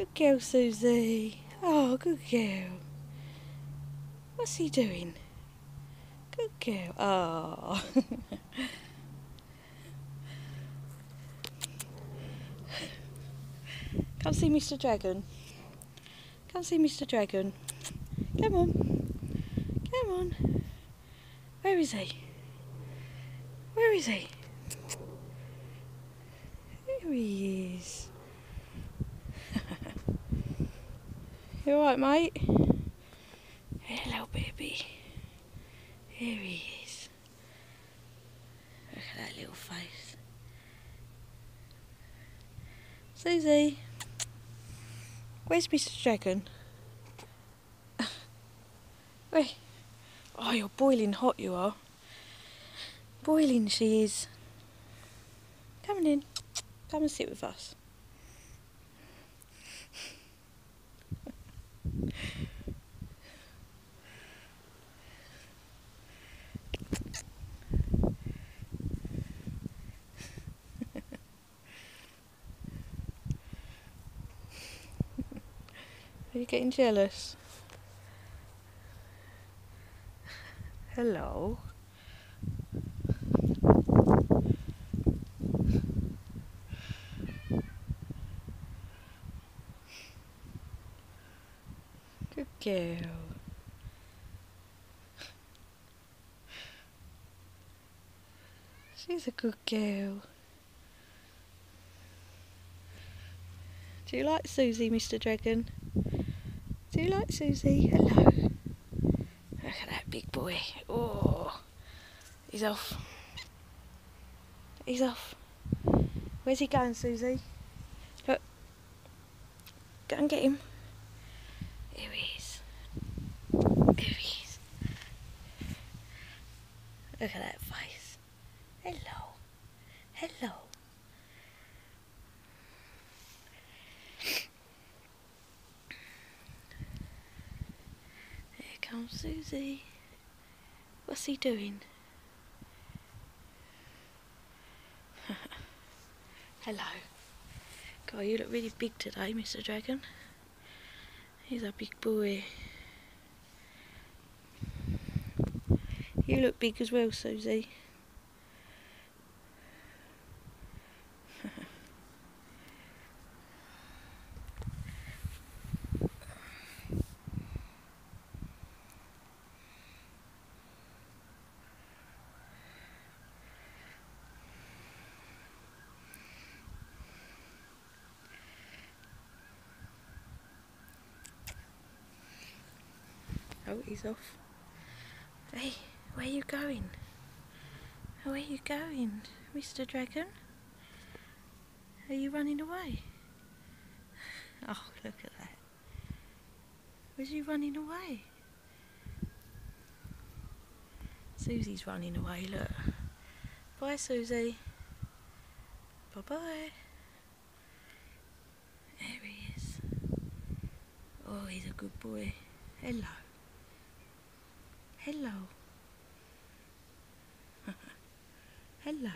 Good girl, Suzzie. Oh, good girl. What's he doing? Good girl. Oh. Come see Mr. Dragon. Come see Mr. Dragon. Come on. Come on. Where is he? Where is he? There he is. You alright, mate? Hello, baby. Here he is. Look at that little face. Suzzie, where's Mr. Dragon? Where? Oh, you're boiling hot, you are. Boiling she is. Come on in. Come and sit with us. Are you getting jealous? Hello. Good girl. She's a good girl. Do you like Suzzie, Mr. Dragon? Do you like Suzzie? Hello. Look at that big boy. Oh, he's off. He's off. Where's he going, Suzzie? Look. Go and get him. Here he is. Here he is. Look at that face. Hello. Hello. Here comes Suzzie. What's he doing? Hello. God, you look really big today, Mr. Dragon. He's a big boy. You look big as well, Suzzie. Oh, he's off. Hey, where are you going? Where are you going, Mr. Dragon? Are you running away? Oh, look at that. Was you running away? Suzzie's running away, look. Bye, Suzzie. Bye-bye. There he is. Oh, he's a good boy. Hello. Hello. Hello.